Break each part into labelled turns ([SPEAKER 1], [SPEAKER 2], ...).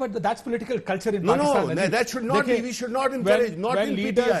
[SPEAKER 1] but that's political culture in
[SPEAKER 2] No,
[SPEAKER 1] Pakistan.
[SPEAKER 2] no, that should not be. We should not encourage, not in PTI.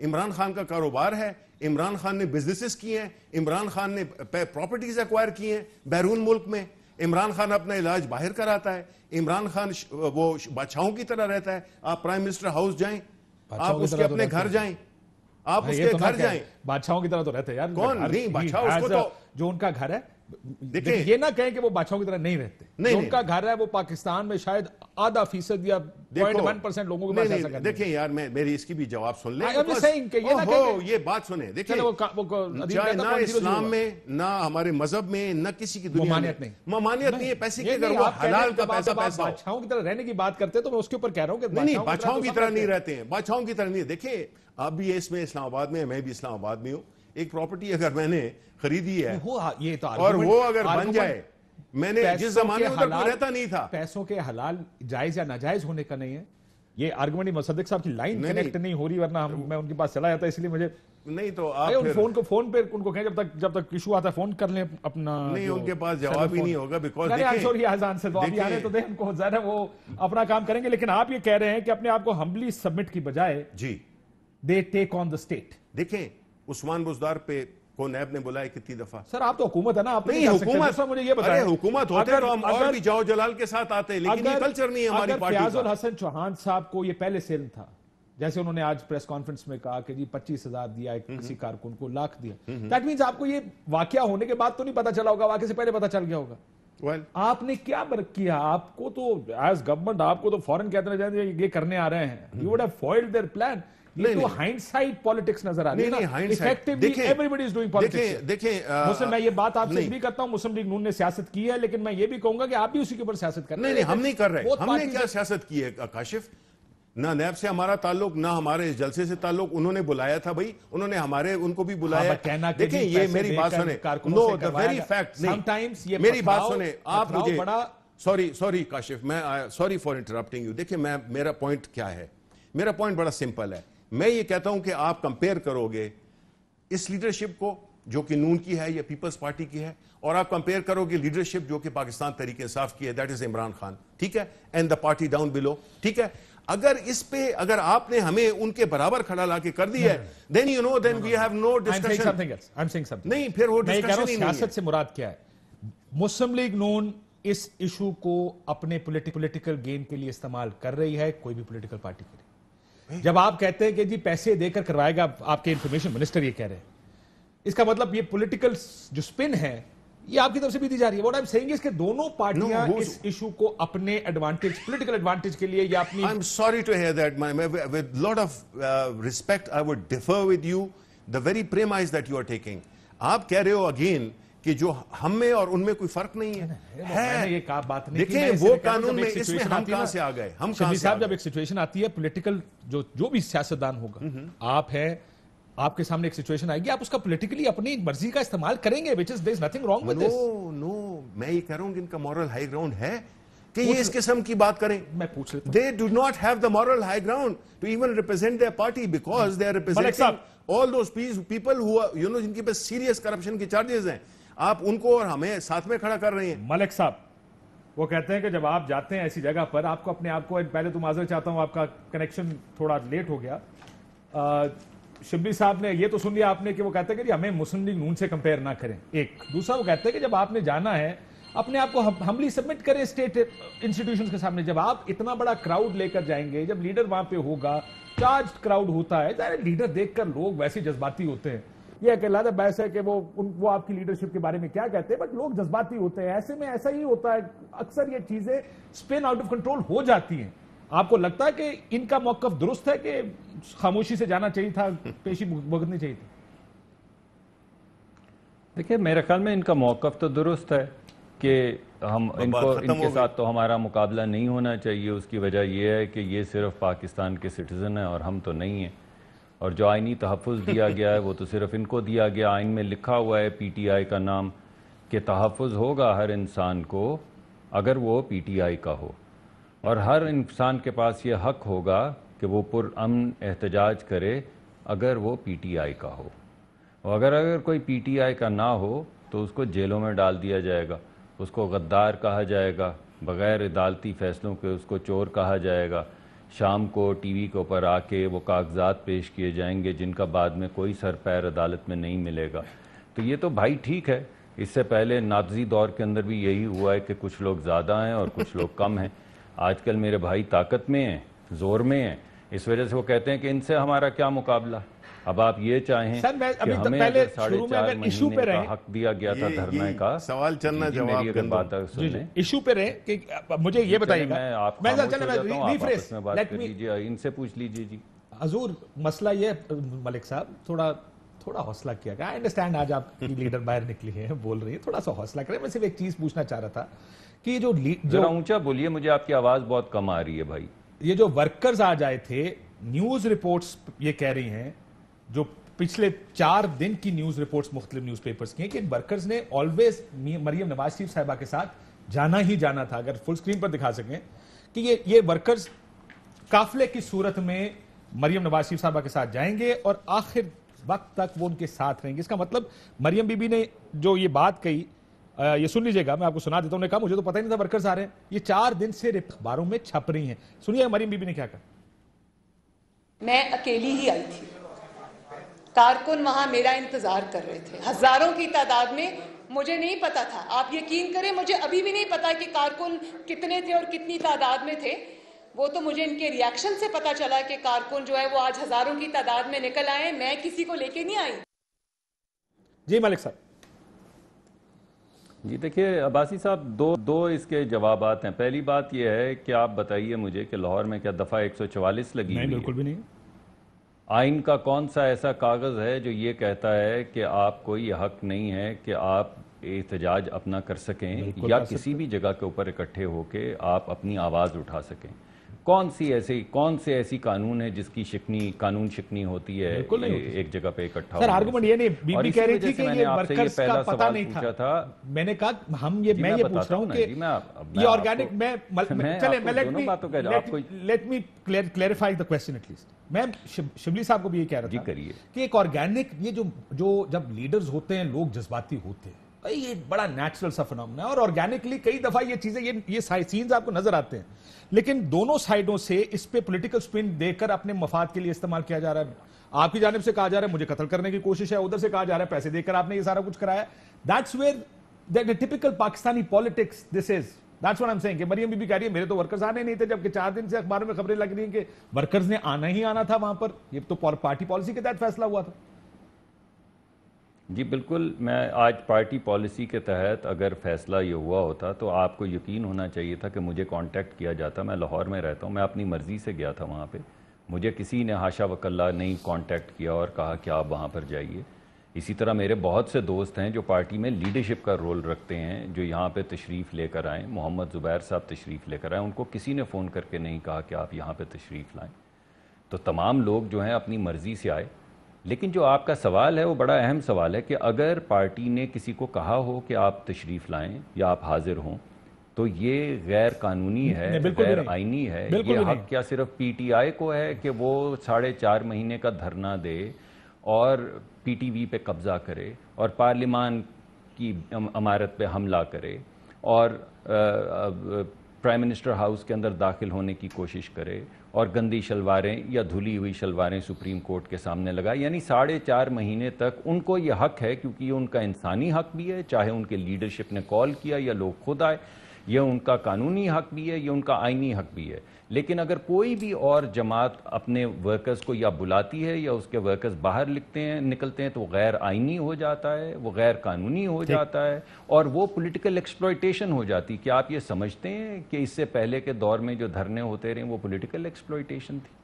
[SPEAKER 2] Imran Khan کا کاروبار ہے, عمران خان نے businesses کیے ہیں, عمران خان نے پراپرٹیز ایکوائر کی ہیں بیرون ملک میں, عمران خان اپنا علاج باہر کراتا ہے, عمران خان وہ بادشاہوں کی طرح رہتا ہے. آپ پرائم منسٹر ہاؤس جائیں, آپ اس کے اپنے گھر جائیں, آپ اس کے گھر جائیں.
[SPEAKER 1] بادشاہوں کی طرح تو رہتے ہیں یار.
[SPEAKER 2] کون نہیں بادشاہ, اس کو تو
[SPEAKER 1] جو ان کا گھر ہے, دیکھیں یہ نہ کہیں کہ وہ بادشاہوں کی طرح نہیں رہتے. جو ان کا گھر ہے وہ پاکستان میں شاید 0.5% یا 0.1% لوگوں کے پاس ایسا کرتے ہیں.
[SPEAKER 2] دیکھیں یار میری اس کی بھی جواب سن لیں. یہ بات سنیں, دیکھیں نہ اسلام میں نہ ہمارے مذہب میں نہ کسی کی دنیا میں ممانعت نہیں ہے پیسے کی. اگر وہ حلال کا پیسہ
[SPEAKER 1] بادشاہوں کی طرح رہنے کی بات کرتے ہیں تو میں اس کے اوپر کہہ رہا ہوں کہ
[SPEAKER 2] نہیں بادشاہوں کی طرح نہیں رہتے ہیں, بادشاہوں کی طرح نہیں. دیکھیں آپ بھی اس میں اسلام آباد میں, میں بھی اسلام آباد میں ہوں. ایک پراپرٹی اگر میں نے خریدی ہے اور وہ اگر بن جائے, میں نے جس زمانے میں کوئی رہتا نہیں تھا. پیسوں
[SPEAKER 1] کے حلال جائز یا ناجائز ہونے کا نہیں ہے یہ آرگومنٹ. مصدق صاحب کی لائن کنیکٹ نہیں ہو رہی, ورنہ میں ان کے پاس چلا جاتا, اس لیے مجھے
[SPEAKER 2] نہیں. تو آپ
[SPEAKER 1] فون پہ ان کو کہیں جب تک ایشو آتا ہے فون کر لیں اپنا.
[SPEAKER 2] نہیں ان کے پاس جواب ہی نہیں ہوگا, بیکاز
[SPEAKER 1] ان کو ذرا وہ اپنا کام کریں گے. لیکن آپ یہ کہہ رہے ہیں کہ اپنے آپ کو ہمبلی سبمٹ کی بجائے
[SPEAKER 2] جی
[SPEAKER 1] دے ٹیک آن دا اسٹیٹ.
[SPEAKER 2] دیکھیں عثمان بزدار پہ کو نیب نے بلایا کتنی دفعہ.
[SPEAKER 1] سر آپ تو حکومت ہے نا, آپ
[SPEAKER 2] نہیں حکومت, مجھے یہ بتائیں حکومت ہوتے تو ہم اور بھی جاؤ جلال کے ساتھ آتے, لیکن یہ کلچر نہیں ہے ہماری پارٹی کا.
[SPEAKER 1] فیاض الحسن چوہان صاحب کو یہ پہلے سے علم تھا, جیسے انہوں نے آج پریس کانفرنس میں کہا کہ جی 25,000 دیا ہے کسی کارکن کو, لاکھ دیا. دیٹ مینز آپ کو یہ واقعہ ہونے کے بعد تو نہیں پتا چلا ہوگا, واقعے سے پہلے پتا چل گیا ہوگا. آپ نے کیا برق کیا؟ آپ کو تو ایز گورنمنٹ آپ کو تو فوراً کہتے رہ جائیں یہ کرنے آ رہے ہیں. You would have foiled their plan. یہ تو ہائنڈسائٹ پالیٹکس نظر آ رہی ہے. ایفیکٹولی ایوریبڈی از ڈوئنگ پالیٹکس.
[SPEAKER 2] دیکھیں
[SPEAKER 1] میں یہ بات آپ سے بھی کرتا ہوں, مسلم لیگ نون نے سیاست کی ہے, لیکن میں یہ بھی کہوں گا کہ آپ بھی اسی کے اوپر سیاست کر رہے ہیں.
[SPEAKER 2] نہیں ہم نہیں کر رہے. ہم نے کیا سیاست کی ہے کاشف؟ نہ نیب سے ہمارا تعلق, نہ ہمارے اس جلسے سے تعلق. انہوں نے بلایا تھا بھائی, انہوں نے ہمارے ان کو بھی بلایا. دیکھیں یہ میری بات سنیں, نو دا ویری فیکٹ نہیں, میری بات سنیں آپ مجھے. سوری کاشف, میں سوری فار انٹرپٹنگ یو. دیکھیں میرا پوائنٹ کیا ہے, میرا پوائنٹ بڑا سمپل ہے. میں یہ کہتا ہوں کہ آپ کمپیئر کرو گے اس لیڈرشپ کو جو کہ نون کی ہے یا پیپلز پارٹی کی ہے, اور آپ کمپیئر کرو گے لیڈرشپ جو کہ پاکستان تحریک انصاف کی ہے, دیٹ از عمران خان, ٹھیک ہے, and the party down below, ٹھیک ہے. اگر اس پہ اگر آپ نے ہمیں ان کے برابر کھڑا لا کے کر دی ہے, then you know then we have no discussion.
[SPEAKER 1] I'm saying something.
[SPEAKER 2] نہیں پھر وہ ڈسکشن ہی نہیں ہے.
[SPEAKER 1] سیاست سے مراد کیا ہے؟ مسلم لیگ نون اس ایشو کو اپنے پولیٹیکل گین کے لیے استعمال کر رہی ہے, کوئی بھی پولیٹیکل پارٹی کے لیے. جب آپ کہتے ہیں کہ جی پیسے دے کر کروائے گا, آپ کے انفارمیشن منسٹر یہ کہہ رہے ہیں, اس کا مطلب یہ پولیٹیکل جو سپن ہے یہ آپ کی طرف سے بھی دی جا رہی ہے. What I'm saying is کہ دونوں پارٹیاں اس ایشو کو اپنے ایڈوانٹیج, پولیٹیکل ایڈوانٹیج کے لیے یا اپنی.
[SPEAKER 2] I'm sorry to hear that. With lot of respect I would differ with you the very premise that you are taking. آپ کہہ رہے ہو اگین کہ جو ہم میں اور ان میں کوئی فرق نہیں ہے.
[SPEAKER 1] یہ بات نہیں.
[SPEAKER 2] دیکھیں وہ قانون میں اس میں ہم کہاں سے آ گئے, ہم کہاں سے.
[SPEAKER 1] صاحب جب ایک سچویشن آتی ہے پولیٹیکل, جو بھی سیاستدان ہوگا, آپ ہے, آپ کے سامنے ایک سچویشن آئے گی, آپ اس کا پولیٹیکلی اپنی مرضی کا استعمال کریں گے, which is there is nothing wrong with this.
[SPEAKER 2] No, میں یہ کہہ رہا ہوں کہ ان کا moral high ground ہے کہ یہ اس قسم کی بات کریں.
[SPEAKER 1] میں پوچھ لیتا ہوں.
[SPEAKER 2] They do not have the moral high ground to even represent their party because they are representing all those people who are, you know, جن کی پہ serious corruption کی charges ہیں. آپ ان کو اور ہمیں ساتھ میں کھڑا کر رہے ہیں.
[SPEAKER 1] ملک صاحب وہ کہتے ہیں کہ جب آپ جاتے ہیں ایسی جگہ پر, آپ کو اپنے آپ کو, پہلے تو معذرت چاہتا ہوں آپ کا کنیکشن تھوڑا لیٹ ہو گیا. شبلی صاحب نے یہ تو سن لیا آپ نے کہ وہ کہتے ہیں کہ ہمیں مسلم لیگ نون سے کمپیئر نہ کریں. ایک دوسرا وہ کہتے ہیں کہ جب آپ نے جانا ہے اپنے آپ کو ہمبلی سبمٹ کریں اسٹیٹ انسٹیٹیوشنز کے سامنے. جب آپ اتنا بڑا کراؤڈ لے کر جائیں گے, جب لیڈر وہاں پہ ہوگا, چارجڈ کراؤڈ ہوتا ہے, ظاہر لیڈر دیکھ کر لوگ ویسے جذباتی ہوتے ہیں. یہ کہ لہذا بحث ہے کہ وہ آپ کی لیڈرشپ کے بارے میں کیا کہتے ہیں, بٹ لوگ جذباتی ہوتے ہیں. ایسے میں ایسا ہی ہوتا ہے, اکثر یہ چیزیں اسپن آؤٹ آف کنٹرول ہو جاتی ہیں. آپ کو لگتا ہے کہ ان کا موقف درست ہے کہ خاموشی سے جانا چاہیے تھا, پیشی بھگتنی چاہیے تھی؟
[SPEAKER 3] دیکھیں میرے خیال میں ان کا موقف تو درست ہے کہ ہم ان کے ساتھ تو ہمارا مقابلہ نہیں ہونا چاہیے. اس کی وجہ یہ ہے کہ یہ صرف پاکستان کے سٹیزن ہیں اور ہم تو نہیں ہیں, اور جو آئینی تحفظ دیا گیا ہے وہ تو صرف ان کو دیا گیا. آئین میں لکھا ہوا ہے پی ٹی آئی کا نام, کہ تحفظ ہوگا ہر انسان کو اگر وہ پی ٹی آئی کا ہو, اور ہر انسان کے پاس یہ حق ہوگا کہ وہ پرامن احتجاج کرے اگر وہ پی ٹی آئی کا ہو. اور اگر کوئی پی ٹی آئی کا نہ ہو تو اس کو جیلوں میں ڈال دیا جائے گا, اس کو غدار کہا جائے گا, بغیر عدالتی فیصلوں کے اس کو چور کہا جائے گا. شام کو ٹی وی کے اوپر آ کے وہ کاغذات پیش کیے جائیں گے جن کا بعد میں کوئی سر پیر عدالت میں نہیں ملے گا. تو یہ تو بھائی ٹھیک ہے, اس سے پہلے نازی دور کے اندر بھی یہی ہوا ہے کہ کچھ لوگ زیادہ ہیں اور کچھ لوگ کم ہیں. آج کل میرے بھائی طاقت میں ہیں, زور میں ہیں, اس وجہ سے وہ کہتے ہیں کہ ان سے ہمارا کیا مقابلہ. اب آپ یہ چاہیں کہ ہمیں اگر 4.5 مہینے کا حق دیا گیا تھا دھرنے کا,
[SPEAKER 2] سوال چلنا جواب
[SPEAKER 3] میری اگر بات سنیں
[SPEAKER 1] ایشو پہ رہے کہ مجھے یہ بتائیے گا,
[SPEAKER 3] میں آپ
[SPEAKER 1] میں
[SPEAKER 3] آپس میں بات کر لیجیے, ان سے پوچھ لیجیے. جی
[SPEAKER 1] حضور مسئلہ یہ ملک صاحب تھوڑا حوصلہ کیا گیا. آئی انڈرسٹینڈ آج آپ کی لیڈر باہر نکلی ہیں, بول رہی ہیں, تھوڑا سا حوصلہ کریں. میں صرف ایک چیز پوچھنا چاہ رہا تھا کہ یہ جو
[SPEAKER 3] اونچا بولیے, مجھے آپ کی آواز بہت کم آ رہی ہے بھائی.
[SPEAKER 1] یہ جو ورکرز آج آئے تھے, نیوز رپورٹس یہ کہہ رہی ہیں, جو پچھلے 4 دن کی نیوز رپورٹس مختلف نیوز پیپرز کی ہیں, کہ ورکرز نے آلویز مریم نواز شریف صاحبہ کے ساتھ جانا ہی جانا تھا. اگر فل سکرین پر دکھا سکیں کہ یہ ورکرز قافلے کی صورت میں مریم نواز شریف صاحبہ کے ساتھ جائیں گے اور آخر وقت تک وہ ان کے ساتھ رہیں گے. اس کا مطلب مریم بی بی نے جو یہ بات کہی, یہ سن لیجئے گا, میں آپ کو سنا دیتا ہوں. نے کہا مجھے تو پتہ ہی نہیں تھا ورکرز آ رہے ہیں, یہ 4 دن سے اخباروں میں چھپ رہی ہیں. سنیے مریم بی بی نے کیا کہا.
[SPEAKER 4] میں اکیلی ہی آئی تھی, کارکن وہاں میرا انتظار کر رہے تھے ہزاروں کی تعداد میں. مجھے نہیں پتا تھا, آپ یقین کریں مجھے ابھی بھی نہیں پتا کہ کارکن کتنے تھے اور کتنی تعداد میں تھے. وہ تو مجھے ان کے ریاکشن سے پتا چلا کہ کارکن جو ہے وہ آج ہزاروں کی تعداد میں نکل آئے, میں کسی کو لے کے نہیں آئی. جی
[SPEAKER 1] ملک صاحب.
[SPEAKER 3] جی دیکھیے عباسی صاحب, دو اس کے جوابات ہیں. پہلی بات یہ ہے کہ آپ بتائیے مجھے کہ لاہور میں کیا دفعہ 144 لگی ہوئی ہے؟
[SPEAKER 1] بالکل بھی نہیں.
[SPEAKER 3] آئین کا کون سا ایسا کاغذ ہے جو یہ کہتا ہے کہ آپ کو یہ حق نہیں ہے کہ آپ احتجاج اپنا کر سکیں یا کسی بھی جگہ کے اوپر اکٹھے ہو کے آپ اپنی آواز اٹھا سکیں؟ کون سے ایسی قانون ہے جس کی قانون شکنی ہوتی ہے ایک جگہ پہ اکٹھا؟
[SPEAKER 1] سر آرگومنٹ یہ نہیں, بی بی کہہ رہی تھی کہ یہ ورکرز کا پتہ نہیں تھا. میں نے کہا میں یہ پوچھ رہا ہوں کہ یہ organic, let me clarify the question at least. میں شبلی صاحب کو بھی یہ کہہ رہا تھا کہ ایک آرگینک, یہ جو جب لیڈرز ہوتے ہیں لوگ جذباتی ہوتے ہیں, یہ بڑا نیچرل سا فنومنا ہے, اور آرگینکلی کئی دفعہ یہ چیزیں یہ سینز آپ کو نظر آتے ہیں, لیکن دونوں سائیڈوں سے اس پہ پولیٹیکل سپن دے کر اپنے مفاد کے لیے استعمال کیا جا رہا ہے. آپ کی جانب سے کہا جا رہا ہے مجھے قتل کرنے کی کوشش ہے, ادھر سے کہا جا رہا ہے پیسے دے کر آپ نے یہ سارا کچھ کرایا. That's where the typical Pakistani politics this is. That's what I'm saying. کہ مریم بی بی کہہ رہی ہے میرے تو ورکرز آنے نہیں تھے, جبکہ 4 دن سے اخباروں میں خبریں لگ رہی ہیں کہ ورکرز نے آنا ہی آنا تھا وہاں پر. یہ تو پارٹی پالیسی کے تحت فیصلہ ہوا تھا.
[SPEAKER 3] جی بالکل, میں آج پارٹی پالیسی کے تحت اگر فیصلہ یہ ہوا ہوتا تو آپ کو یقین ہونا چاہیے تھا کہ مجھے کانٹیکٹ کیا جاتا. میں لاہور میں رہتا ہوں, میں اپنی مرضی سے گیا تھا وہاں پہ, مجھے کسی نے حاشا وکلا نہیں کانٹیکٹ کیا اور کہا کہ آپ وہاں پر جائیے. اسی طرح میرے بہت سے دوست ہیں جو پارٹی میں لیڈرشپ کا رول رکھتے ہیں, جو یہاں پہ تشریف لے کر آئیں. محمد زبیر صاحب تشریف لے کر آئیں, ان کو کسی نے فون کر کے نہیں کہا کہ آپ یہاں پہ تشریف لائیں. تو تمام لوگ جو ہیں اپنی مرضی سے آئے. لیکن جو آپ کا سوال ہے وہ بڑا اہم سوال ہے کہ اگر پارٹی نے کسی کو کہا ہو کہ آپ تشریف لائیں یا آپ حاضر ہوں تو یہ غیر قانونی ہے, غیر آئینی ہے. یہ حق کیا صرف پی ٹی آئی کو ہے کہ وہ 4.5 مہینے کا دھرنا دے اور پی ٹی وی پہ قبضہ کرے اور پارلیمان کی عمارت پہ حملہ کرے اور پرائم منسٹر ہاؤس کے اندر داخل ہونے کی کوشش کرے اور گندی شلواریں یا دھلی ہوئی شلواریں سپریم کورٹ کے سامنے لگائے؟ یعنی 4.5 مہینے تک ان کو یہ حق ہے, کیونکہ یہ ان کا انسانی حق بھی ہے, چاہے ان کے لیڈرشپ نے کال کیا یا لوگ خود آئے, یہ ان کا قانونی حق بھی ہے, یہ ان کا آئینی حق بھی ہے. لیکن اگر کوئی بھی اور جماعت اپنے ورکرز کو یا بلاتی ہے یا اس کے ورکرز باہر نکلتے ہیں تو وہ غیر آئینی ہو جاتا ہے, وہ غیر قانونی ہو جاتا ہے اور وہ پولیٹیکل ایکسپلوئٹیشن ہو جاتی. کیا آپ یہ سمجھتے ہیں کہ اس سے پہلے کے دور میں جو دھرنے ہوتے رہے وہ پولیٹیکل ایکسپلوئٹیشن تھی؟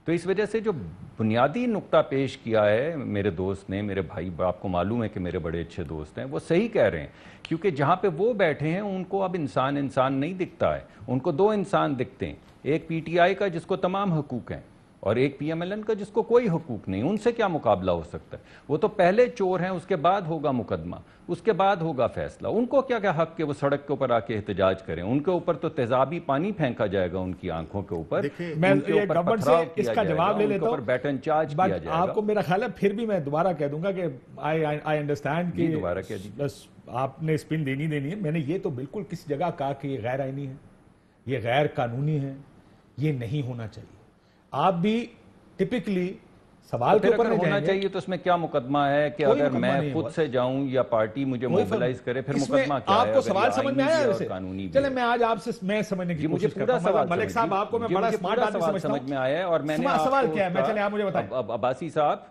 [SPEAKER 3] تو اس وجہ سے جو بنیادی نقطہ پیش کیا ہے میرے دوست نے, میرے بھائی, آپ کو معلوم ہے کہ میرے بڑے اچھے دوست ہیں, وہ صحیح کہہ رہے ہیں. کیونکہ جہاں پہ وہ بیٹھے ہیں ان کو اب انسان نہیں دکھتا ہے, ان کو 2 انسان دکھتے ہیں, ایک پی ٹی آئی کا جس کو تمام حقوق ہیں اور ایک پی ایم ایل این کا جس کو کوئی حقوق نہیں. ان سے کیا مقابلہ ہو سکتا ہے؟ وہ تو پہلے چور ہیں, اس کے بعد ہوگا مقدمہ, اس کے بعد ہوگا فیصلہ. ان کو کیا حق کہ وہ سڑک کے اوپر آ کے احتجاج کریں؟ ان کے اوپر تو تیزابی پانی پھینکا جائے گا ان کی آنکھوں کے اوپر,
[SPEAKER 1] میں یہ گورنمنٹ سے اس کا جواب لے لیتا ہوں,
[SPEAKER 3] بیٹن چارج کیا جائے گا.
[SPEAKER 1] آپ کو میرا خیال ہے پھر بھی میں دوبارہ کہہ دوں گا کہ آئی انڈرسٹینڈ کہ
[SPEAKER 3] دوبارہ کہہ دیجیے,
[SPEAKER 1] بس آپ نے اسپن دینی ہے. میں نے یہ تو بالکل کس جگہ کہا کہ یہ غیر آئینی ہے, یہ غیر قانونی ہے, یہ نہیں ہونا چاہیے. آپ بھی ٹپکلی سوال کے اوپر نہیں
[SPEAKER 3] ہونا
[SPEAKER 1] جائیں گے.
[SPEAKER 3] چاہیے تو اس میں کیا مقدمہ ہے کہ اگر میں خود سے جاؤں یا پارٹی مجھے موبلائز کرے پھر مقدمہ کیا ہے؟
[SPEAKER 1] آپ کو سوال سمجھ میں آیا ویسے؟ چلیں میں آج آپ سے میں سمجھنے کی
[SPEAKER 3] مجھے
[SPEAKER 1] کوشش کرتا ہوں. ملک صاحب آپ کو میں بڑا سمارٹ آدمی سمجھتا ہوں.
[SPEAKER 3] سمجھ میں آیا ہے اور میں نے
[SPEAKER 1] سوال کیا ہے میں چلیں آپ مجھے بتائیں.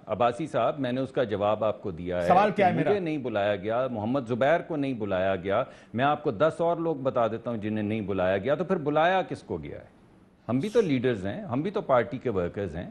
[SPEAKER 3] عباسی صاحب میں نے اس کا جواب آپ کو دیا ہے.
[SPEAKER 1] سوال کیا ہے میرا؟
[SPEAKER 3] مجھے نہیں بلایا گیا, محمد زبیر کو نہیں بلایا گیا. میں آپ کو 10 اور لوگ بتا دیتا ہوں جنہیں نہیں بلایا گیا. تو پھر بلایا کس کو گیا ہے؟ ہم بھی تو لیڈرز ہیں, ہم بھی تو پارٹی کے ورکرز ہیں.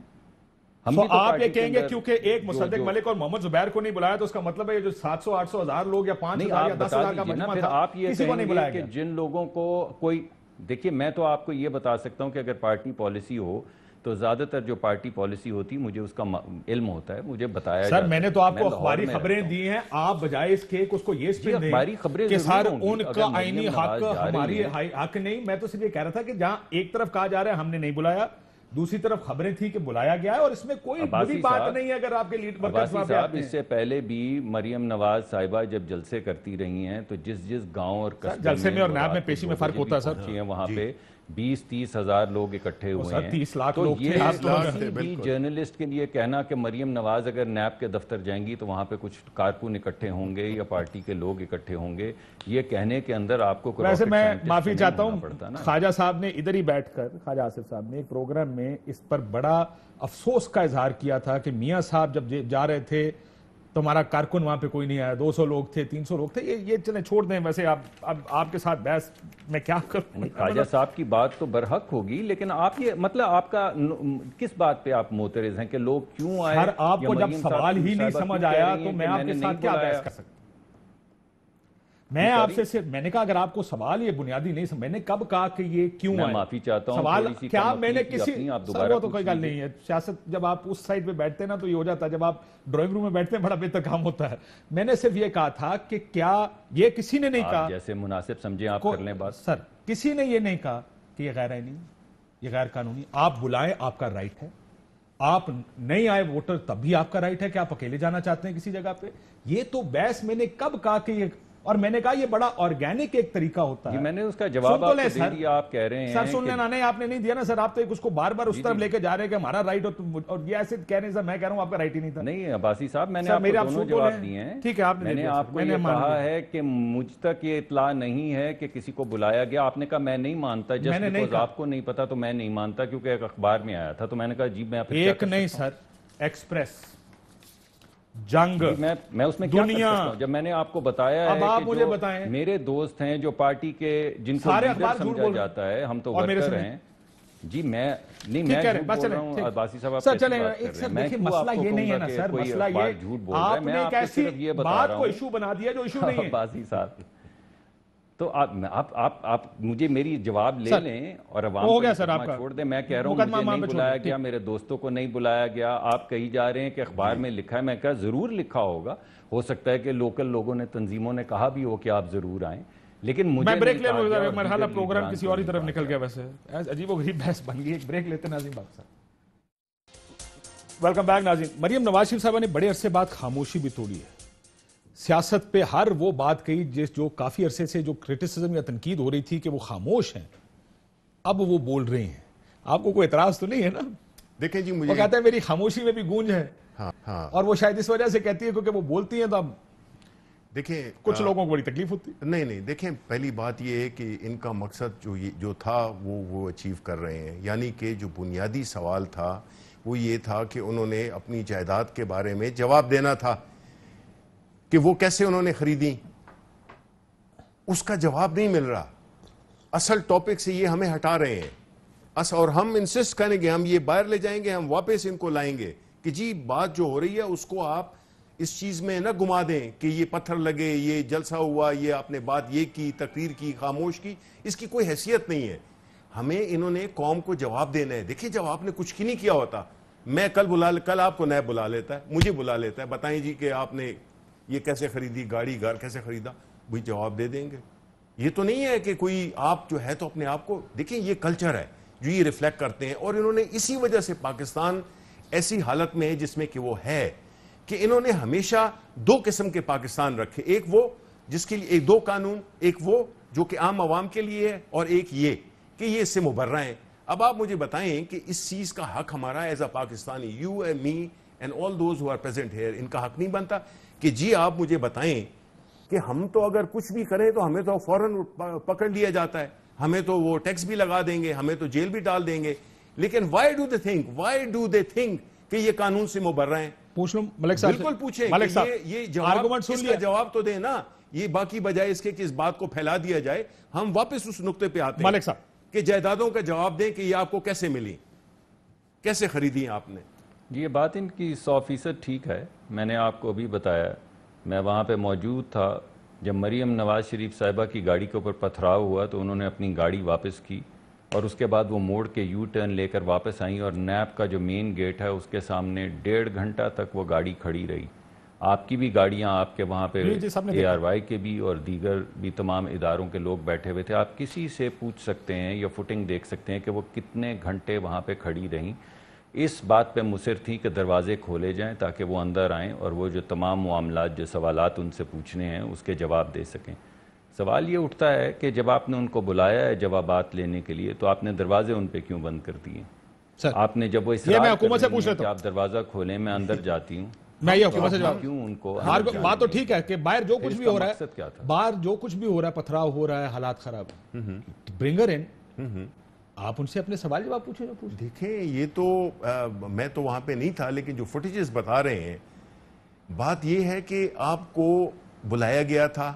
[SPEAKER 1] آپ یہ کہیں گے کیونکہ ایک مصدق ملک اور محمد زبیر کو نہیں بلایا تو اس کا مطلب ہے جو 700-800 ہزار لوگ یا 5,000 یا 10,000 کا مجمع تھا
[SPEAKER 3] آپ یہ
[SPEAKER 1] کسی کو نہیں بلایا
[SPEAKER 3] کہ
[SPEAKER 1] گیا.
[SPEAKER 3] جن لوگوں کو کوئی دیکھیے, میں تو آپ کو یہ بتا سکتا ہوں کہ اگر پارٹی پالیسی ہو تو زیادہ تر جو پارٹی پالیسی ہوتی مجھے اس کا علم ہوتا ہے, مجھے بتایا جاتا ہے.
[SPEAKER 1] سر میں نے تو آپ کو اخباری خبریں دی ہیں, آپ بجائے اس کے اس کو یہ سپن دیں کہ سر ان کا آئینی حق ہماری حق نہیں. میں تو صرف یہ کہہ رہا تھا کہ جہاں ایک طرف کہا جا رہا ہے ہم نے نہیں بلایا, دوسری طرف خبریں تھی کہ بلایا گیا ہے, اور اس میں کوئی بری بات نہیں ہے اگر آپ کے لیڈ ورکرز وہاں پہ آتے ہیں.
[SPEAKER 3] اس سے پہلے بھی مریم نواز صاحبہ جب جلسے کرتی رہی ہیں تو جس گاؤں اور قصبے
[SPEAKER 1] جلسے میں اور نیب میں پیشی میں فرق ہوتا ہے سر.
[SPEAKER 3] وہاں پہ 20-30 ہزار لوگ اکٹھے ہوئے ہیں.
[SPEAKER 1] 30 لاکھ
[SPEAKER 3] تو
[SPEAKER 1] لوگ
[SPEAKER 3] یہ
[SPEAKER 1] تھے.
[SPEAKER 3] بھی جرنلسٹ کے لیے کہنا کہ مریم نواز اگر نیب کے دفتر جائیں گی تو وہاں پہ کچھ کارکن اکٹھے ہوں گے یا پارٹی کے لوگ اکٹھے ہوں گے, یہ کہنے کے اندر آپ کو
[SPEAKER 1] ویسے میں معافی چاہتا ہوں, خواجہ صاحب نے ادھر ہی بیٹھ کر, خواجہ آصف صاحب نے ایک پروگرام میں اس پر بڑا افسوس کا اظہار کیا تھا کہ میاں صاحب جب جا رہے تھے تو ہمارا کارکن وہاں پہ کوئی نہیں آیا, 200 لوگ تھے, 300 لوگ تھے. یہ چلیں چھوڑ دیں. ویسے آپ کے ساتھ بحث میں کیا کروں.
[SPEAKER 3] خواجہ صاحب کی بات تو برحق ہوگی, لیکن آپ یہ مطلب آپ کا کس بات پہ آپ معترض ہیں کہ لوگ کیوں آئے؟
[SPEAKER 1] سر آپ کو جب سوال ہی نہیں سمجھ آیا تو میں آپ کے ساتھ کیا بحث کر سکتا ہوں؟ میں آپ سے صرف میں نے کہا اگر آپ کو سوال یہ بنیادی نہیں سمجھ, میں نے کب کہا کہ یہ کیوں آئے؟
[SPEAKER 3] میں معافی چاہتا ہوں.
[SPEAKER 1] سوال کیا میں نے کسی سر وہ تو کوئی گل نہیں ہے. سیاست جب آپ اس سائڈ پہ بیٹھتے ہیں نا تو یہ ہو جاتا ہے, جب آپ ڈرائنگ روم میں بیٹھتے ہیں بڑا بہتر کام ہوتا ہے. میں نے صرف یہ کہا تھا کہ کیا یہ کسی نے نہیں کہا
[SPEAKER 3] جیسے مناسب سمجھیں آپ کر لیں بات.
[SPEAKER 1] سر کسی نے یہ نہیں کہا کہ یہ غیر آئینی, یہ غیر قانونی. آپ بلائیں, آپ کا رائٹ ہے. آپ نہیں آئے ووٹر تب بھی آپ کا رائٹ ہے کہ آپ اکیلے جانا چاہتے ہیں کسی جگہ پہ. یہ تو بحث میں نے کب کہا کہ یہ, اور میں نے کہا یہ بڑا آرگینک ایک طریقہ ہوتا ہے.
[SPEAKER 3] میں نے اس کا جواب آپ کو دے دیا, آپ کہہ رہے ہیں
[SPEAKER 1] سر سن لینا. نہیں آپ نے نہیں دیا نا سر, آپ تو ایک اس کو بار بار اس طرف لے کے جا رہے ہیں کہ ہمارا رائٹ, اور یہ ایسے کہہ رہے ہیں سر میں کہہ رہا ہوں آپ کا رائٹ ہی نہیں تھا.
[SPEAKER 3] نہیں عباسی صاحب, میں نے آپ کو دونوں جواب دیے ہیں.
[SPEAKER 1] ٹھیک ہے, آپ
[SPEAKER 3] میں نے آپ کو یہ کہا ہے کہ مجھ تک یہ اطلاع نہیں ہے کہ کسی کو بلایا گیا. آپ نے کہا میں نہیں مانتا, جس بیکاز آپ کو نہیں پتا تو میں نہیں مانتا کیونکہ ایک اخبار میں آیا تھا. تو میں نے کہا جی میں
[SPEAKER 1] ایک نہیں سر, ایکسپریس, جنگ,
[SPEAKER 3] میں اس میں کیا کر سکتا ہوں جب میں نے آپ کو بتایا ہے کہ جو میرے دوست ہیں جو پارٹی کے جن کو لیڈر سمجھا جاتا ہے, ہم تو ورکر ہیں. جی میں نہیں, میں جھوٹ بول رہا ہوں. عباسی صاحب آپ کیسی بات کر رہے ہیں؟ میں کیوں آپ کو کہوں گا کہ کوئی اخبار جھوٹ بول رہا ہے؟ میں آپ کو صرف یہ بتا رہا ہوں.
[SPEAKER 1] ایشو بنا دیا جو ایشو نہیں ہے.
[SPEAKER 3] عباسی صاحب تو آپ مجھے میری جواب لے لیں اور عوام کو چھوڑ دیں. میں کہہ رہا ہوں مجھے نہیں بلایا گیا, میرے دوستوں کو نہیں بلایا گیا. آپ کہی جا رہے ہیں کہ اخبار میں لکھا ہے. میں کہا ضرور لکھا ہوگا, ہو سکتا ہے کہ لوکل لوگوں نے, تنظیموں نے کہا بھی ہو کہ آپ ضرور آئیں, لیکن مجھے
[SPEAKER 1] میں بریک لے لوں. مرحلہ پروگرام کسی اور ہی طرف نکل گیا. ویسے عجیب و غریب بحث بن گئی. ایک بریک لیتے ناظرین باقی صاحب. ویلکم بیک ناظرین. مریم نواز شریف صاحبہ نے بڑے عرصے بعد خاموشی بھی توڑی ہے. سیاست پہ ہر وہ بات کہی جو کافی عرصے سے جو کرٹیسزم یا تنقید ہو رہی تھی کہ وہ خاموش ہیں, اب وہ بول رہے ہیں. آپ کو کوئی اعتراض تو نہیں ہے نا؟
[SPEAKER 2] دیکھیں جی,
[SPEAKER 1] وہ کہتے ہیں میری خاموشی میں بھی گونج ہے, اور وہ شاید اس وجہ سے کہتی ہے کیونکہ وہ بولتی ہیں تو اب
[SPEAKER 2] دیکھیں
[SPEAKER 1] کچھ لوگوں کو بڑی تکلیف ہوتی ہے.
[SPEAKER 2] نہیں دیکھیں, پہلی بات یہ ہے کہ ان کا مقصد جو تھا وہ اچیو کر رہے ہیں. یعنی کہ جو بنیادی سوال تھا وہ یہ تھا کہ انہوں نے اپنی جائیداد کے بارے میں جواب دینا تھا کہ وہ کیسے انہوں نے خریدی. اس کا جواب نہیں مل رہا. اصل ٹاپک سے یہ ہمیں ہٹا رہے ہیں, اور ہم انسسٹ کریں گے, ہم یہ باہر لے جائیں گے, ہم واپس ان کو لائیں گے کہ جی بات جو ہو رہی ہے اس کو آپ اس چیز میں نہ گما دیں کہ یہ پتھر لگے, یہ جلسہ ہوا, یہ آپ نے بات یہ کی, تقریر کی, خاموش کی. اس کی کوئی حیثیت نہیں ہے. ہمیں انہوں نے قوم کو جواب دینا ہے. دیکھیں جب آپ نے کچھ نہیں کیا ہوتا, میں کل آپ کو نیب بلا لیتا ہے, مجھے بلا لیتا ہے, بتائیں جی کہ آپ نے یہ کیسے خریدی گاڑی, گھر کیسے خریدا, وہی جواب دے دیں گے. یہ تو نہیں ہے کہ کوئی آپ جو ہے تو اپنے آپ کو دیکھیں, یہ کلچر ہے جو یہ ریفلیکٹ کرتے ہیں. اور انہوں نے اسی وجہ سے پاکستان ایسی حالت میں ہے جس میں کہ وہ ہے کہ انہوں نے ہمیشہ دو قسم کے پاکستان رکھے. ایک وہ جس کے لیے ایک 2 قانون, ایک وہ جو کہ عام عوام کے لیے ہے, اور ایک یہ کہ یہ اس سے مبرہ ہیں. اب آپ مجھے بتائیں کہ اس چیز کا حق ہمارا as a Pakistani, you and me and all those who are present here, ان کا حق نہیں بنتا کہ جی آپ مجھے بتائیں کہ ہم تو اگر کچھ بھی کریں تو ہمیں تو فوراً پکڑ لیا جاتا ہے, ہمیں تو وہ ٹیکس بھی لگا دیں گے, ہمیں تو جیل بھی ڈال دیں گے, لیکن وائی ڈو دے تھنک کہ یہ قانون سے مبرہ ہیں؟
[SPEAKER 1] پوچھ لوں ملک صاحب,
[SPEAKER 2] بالکل پوچھیں,
[SPEAKER 1] ملک صاحب
[SPEAKER 2] یہ جواب, اس کا جواب تو دیں نا. یہ باقی بجائے اس کے کہ اس بات کو پھیلا دیا جائے, ہم واپس اس نقطے پہ آتے ہیں
[SPEAKER 1] ملک صاحب
[SPEAKER 2] کہ جائیدادوں کا جواب دیں کہ یہ آپ کو کیسے ملی, کیسے خریدی آپ نے.
[SPEAKER 3] یہ بات ان کی 100% ٹھیک ہے. میں نے آپ کو ابھی بتایا, میں وہاں پہ موجود تھا جب مریم نواز شریف صاحبہ کی گاڑی کے اوپر پتھراؤ ہوا تو انہوں نے اپنی گاڑی واپس کی اور اس کے بعد وہ موڑ کے یو ٹرن لے کر واپس آئیں اور نیب کا جو مین گیٹ ہے اس کے سامنے 1.5 گھنٹہ تک وہ گاڑی کھڑی رہی. آپ کی بھی گاڑیاں, آپ کے وہاں پہ ARY کے بھی اور دیگر بھی تمام اداروں کے لوگ بیٹھے ہوئے تھے. آپ کسی سے پوچھ سکتے ہیں یا فوٹنگ دیکھ سکتے ہیں کہ وہ کتنے گھنٹے وہاں پہ کھڑی رہیں. اس بات پہ مصر تھی کہ دروازے کھولے جائیں تاکہ وہ اندر آئیں اور وہ جو تمام معاملات, جو سوالات ان سے پوچھنے ہیں اس کے جواب دے سکیں. سوال یہ اٹھتا ہے کہ جب آپ نے ان کو بلایا ہے جوابات لینے کے لیے تو آپ نے دروازے ان پہ کیوں بند کر دیے؟ آپ نے جب وہ اصرار کر رہی ہیں کہ آپ دروازہ کھولیں میں اندر جاتی ہوں,
[SPEAKER 1] میں یہ حکومت سے جواب
[SPEAKER 3] کیوں ان کو
[SPEAKER 1] بات تو ٹھیک ہے کہ باہر جو کچھ بھی ہو رہا
[SPEAKER 3] مقصد کیا تھا؟
[SPEAKER 1] ہے, باہر جو کچھ بھی ہو رہا ہے, پتھراؤ ہو رہا ہے, حالات خراب ہے, برنگ ہر ان, آپ ان سے اپنے سوال جواب پوچھیں.
[SPEAKER 2] دیکھیں یہ تو میں تو وہاں پہ نہیں تھا, لیکن جو فوٹیجز بتا رہے ہیں, بات یہ ہے کہ آپ کو بلایا گیا تھا,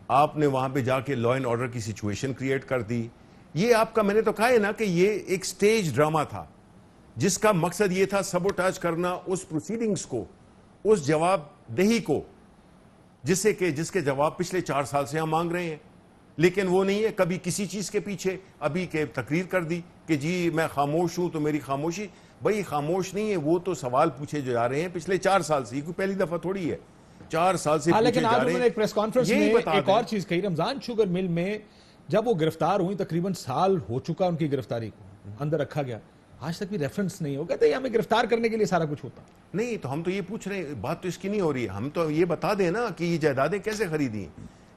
[SPEAKER 2] آپ نے وہاں پہ جا کے لا اینڈ آرڈر کی سچویشن کریٹ کر دی. یہ آپ کا, میں نے تو کہا ہے نا کہ یہ ایک سٹیج ڈرامہ تھا جس کا مقصد یہ تھا سبوٹاج کرنا اس پروسیڈنگز کو, اس جواب دہی کو, جس کے جواب پچھلے 4 سال سے ہم مانگ رہے ہیں. لیکن وہ نہیں ہے کبھی کسی چیز کے پیچھے. ابھی کہ تقریر کر دی کہ جی میں خاموش ہوں تو میری خاموشی, بھائی خاموش نہیں ہے, وہ تو سوال پوچھے جا رہے ہیں پچھلے 4 سال سے, یہ کوئی پہلی دفعہ تھوڑی ہے, 4 سال سے پوچھے
[SPEAKER 1] لیکن
[SPEAKER 2] جا
[SPEAKER 1] آج
[SPEAKER 2] رہے
[SPEAKER 1] انہوں نے ایک پریس کانفرنس میں ایک اور چیز کہی, رمضان شوگر مل میں جب وہ گرفتار ہوئی تقریباً سال ہو چکا ان کی گرفتاری کو, اندر رکھا گیا, آج تک بھی ریفرنس نہیں ہو. کہتے ہیں ہمیں گرفتار کرنے کے لیے سارا کچھ ہوتا
[SPEAKER 2] نہیں. تو ہم تو یہ پوچھ رہے ہیں, بات تو اس کی نہیں ہو رہی ہے, ہم تو یہ بتا دیں نا کہ یہ جائیدادیں کیسے خریدی,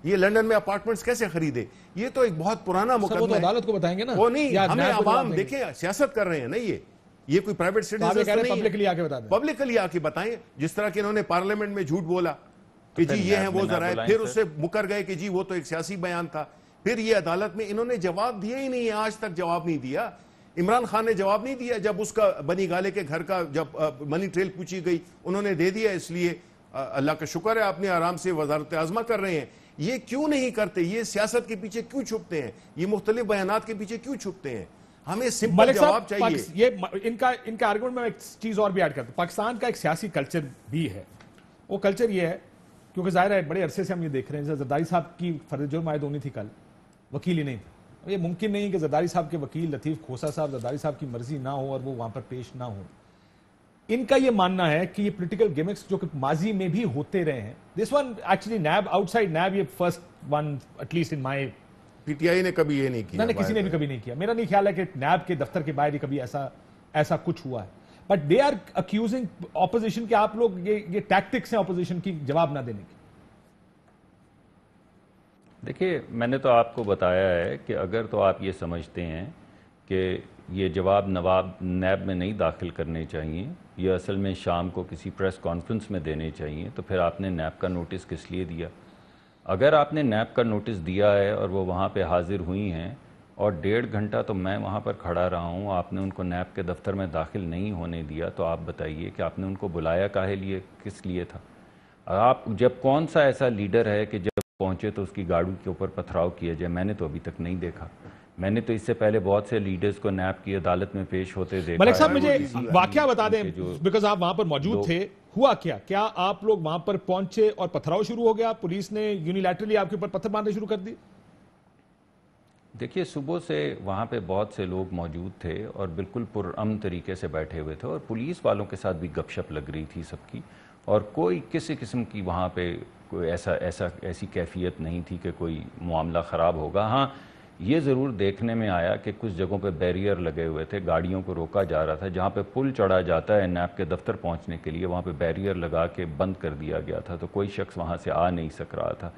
[SPEAKER 2] یہ لنڈن میں اپارٹمنٹس کیسے خریدے. یہ تو ایک بہت پرانا مقدمہ ہے,
[SPEAKER 1] عدالت کو بتائیں گے نا.
[SPEAKER 2] وہ نہیں, ہمیں عوام دیکھیں سیاست کر رہے ہیں نا, یہ کوئی پرائیویٹ سٹیزن نہیں,
[SPEAKER 1] پبلکلی آ کے بتا دیں,
[SPEAKER 2] پبلکلی آ کے بتائیں. جس طرح کہ انہوں نے پارلیمنٹ میں جھوٹ بولا کہ جی یہ ہیں وہ ذرائع, پھر اس سے مکر گئے کہ جی وہ تو ایک سیاسی بیان تھا. پھر یہ عدالت میں انہوں نے جواب دیا ہی نہیں ہے, آج تک جواب نہیں دیا. عمران خان نے جواب نہیں دیا جب اس کا بنی گالے کے گھر کا جب منی ٹریل پوچھی گئی, انہوں نے دے دیا. اس لیے اللہ کا شکر ہے آپ نے آرام سے وزارت عظمہ کر رہے ہیں. یہ کیوں نہیں کرتے, یہ سیاست کے پیچھے کیوں چھپتے ہیں, یہ مختلف بیانات کے پیچھے کیوں چھپتے ہیں؟ ہمیں سمپل جواب چاہیے.
[SPEAKER 1] یہ ان کا آرگومنٹ میں ایک چیز اور بھی ایڈ کرتا ہوں. پاکستان کا ایک سیاسی کلچر بھی ہے, وہ کلچر یہ ہے کیونکہ ظاہر ہے بڑے عرصے سے ہم یہ دیکھ رہے ہیں, زرداری صاحب کی فرض جرم عائد ہونی تھی کل, وکیل ہی نہیں تھا. یہ ممکن نہیں کہ زرداری صاحب کے وکیل لطیف کھوسا صاحب زرداری صاحب کی مرضی نہ ہو اور وہ وہاں پر پیش نہ ہو. ان کا یہ ماننا ہے کہ یہ پولیٹیکل گیمکس جو کہ ماضی میں بھی ہوتے رہے ہیں, this one actually NAB outside NAB, یہ first one at least in my,
[SPEAKER 2] P T I نے کبھی یہ نہیں کیا,
[SPEAKER 1] کسی نے بھی کبھی نہیں کیا. میرا نہیں خیال ہے کہ نیب کے دفتر کے باہر ہی کبھی ایسا کچھ ہوا ہے. But they are accusing opposition کہ آپ لوگ یہ ٹیکٹکس ہیں اپوزیشن کی جواب نہ دینے کی.
[SPEAKER 3] دیکھیے میں نے تو آپ کو بتایا ہے کہ اگر تو آپ یہ سمجھتے ہیں کہ یہ جواب نیب میں نہیں داخل کرنے چاہیے, یہ اصل میں شام کو کسی پریس کانفرنس میں دینے چاہیے, تو پھر آپ نے نیب کا نوٹس کس لیے دیا؟ اگر آپ نے نیب کا نوٹس دیا ہے اور وہ وہاں پہ حاضر ہوئی ہیں اور 1.5 گھنٹہ تو میں وہاں پر کھڑا رہا ہوں, آپ نے ان کو نیب کے دفتر میں داخل نہیں ہونے دیا, تو آپ بتائیے کہ آپ نے ان کو بلایا کاہے لیے, کس لیے تھا؟ آپ جب کون سا ایسا لیڈر ہے کہ جب پہنچے تو اس کی گاڑی کے اوپر پتھراؤ کیا جائے؟ میں نے تو ابھی تک نہیں دیکھا. میں نے تو اس سے پہلے بہت سے لیڈرز کو نیب کی عدالت میں پیش ہوتے دیکھا.
[SPEAKER 1] ملک صاحب مجھے واقعہ بتا دیں, بیکاز آپ وہاں پر موجود تھے, ہوا کیا آپ لوگ وہاں پر پہنچے اور پتھراؤ شروع ہو گیا, پولیس نے یونیلیٹرلی آپ کے اوپر پتھر مارنے شروع کر دی؟
[SPEAKER 3] دیکھیے صبح سے وہاں پہ بہت سے لوگ موجود تھے اور بالکل پرامن طریقے سے بیٹھے ہوئے تھے, اور پولیس والوں کے ساتھ بھی گپ شپ لگ رہی تھی سب کی, اور کوئی کسی قسم کی وہاں پہ کوئی ایسی کیفیت نہیں تھی کہ کوئی معاملہ خراب ہوگا. ہاں یہ ضرور دیکھنے میں آیا کہ کچھ جگہوں پہ بیریئر لگے ہوئے تھے, گاڑیوں کو روکا جا رہا تھا, جہاں پہ پل چڑھا جاتا ہے نیب کے دفتر پہنچنے کے لیے وہاں پہ بیریئر لگا کے بند کر دیا گیا تھا, تو کوئی شخص وہاں سے آ نہیں سک رہا تھا,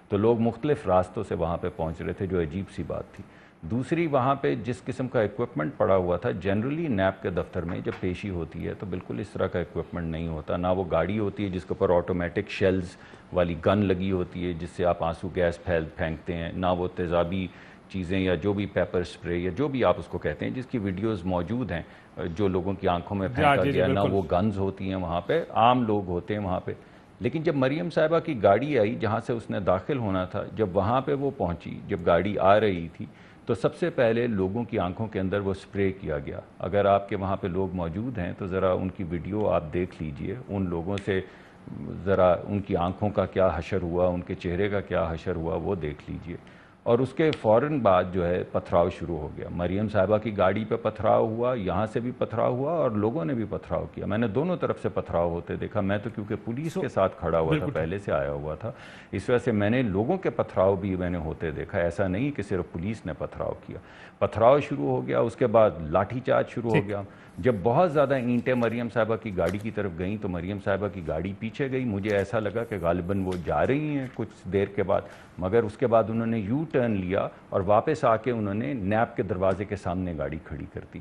[SPEAKER 3] تو لوگ مختلف راستوں سے وہاں پہ پہنچ رہے تھے, جو عجیب سی بات تھی. دوسری وہاں پہ جس قسم کا ایکوپمنٹ پڑا ہوا تھا، جنرلی نیب کے دفتر میں جب پیشی ہوتی ہے تو بالکل اس طرح کا ایکوپمنٹ نہیں ہوتا. نہ وہ گاڑی ہوتی ہے جس کے اوپر آٹومیٹک شیلز والی گن لگی ہوتی ہے جس سے آپ آنسو گیس پھینکتے ہیں، نہ وہ تیزابی چیزیں یا جو بھی پیپر سپرے یا جو بھی آپ اس کو کہتے ہیں جس کی ویڈیوز موجود ہیں جو لوگوں کی آنکھوں میں پھینکا گیا، نہ وہ گنز ہوتی ہیں وہاں پہ، عام لوگ ہوتے ہیں وہاں پہ. لیکن جب مریم صاحبہ کی گاڑی آئی جہاں سے اس نے داخل ہونا تھا، جب وہاں پہ وہ پہنچی، جب گاڑی آ رہی تھی تو سب سے پہلے لوگوں کی آنکھوں کے اندر وہ سپرے کیا گیا. اگر آپ کے وہاں پہ لوگ موجود ہیں تو ذرا ان کی ویڈیو آپ دیکھ لیجئے، ان لوگوں سے ذرا ان کی آنکھوں کا کیا حشر ہوا، ان کے چہرے کا کیا حشر ہوا وہ دیکھ لیجئے. اور اس کے فوراً بعد جو ہے پتھراؤ شروع ہو گیا. مریم صاحبہ کی گاڑی پہ پتھراؤ ہوا، یہاں سے بھی پتھراؤ ہوا اور لوگوں نے بھی پتھراؤ کیا. میں نے دونوں طرف سے پتھراؤ ہوتے دیکھا. میں تو کیونکہ پولیس کے ساتھ کھڑا ہوا تھا، پہلے سے آیا ہوا تھا، اس وجہ سے میں نے لوگوں کے پتھراؤ بھی میں نے ہوتے دیکھا. ایسا نہیں کہ صرف پولیس نے پتھراؤ کیا. پتھراؤ شروع ہو گیا، اس کے بعد لاٹھی چارج شروع ہو گیا. جب بہت زیادہ اینٹیں مریم صاحبہ کی گاڑی کی طرف گئیں تو مریم صاحبہ کی گاڑی پیچھے گئی. مجھے ایسا لگا کہ غالباً وہ جا رہی ہیں کچھ دیر کے بعد، مگر اس کے بعد انہوں نے یو ٹرن لیا اور واپس آ کے انہوں نے نیب کے دروازے کے سامنے گاڑی کھڑی کر دی.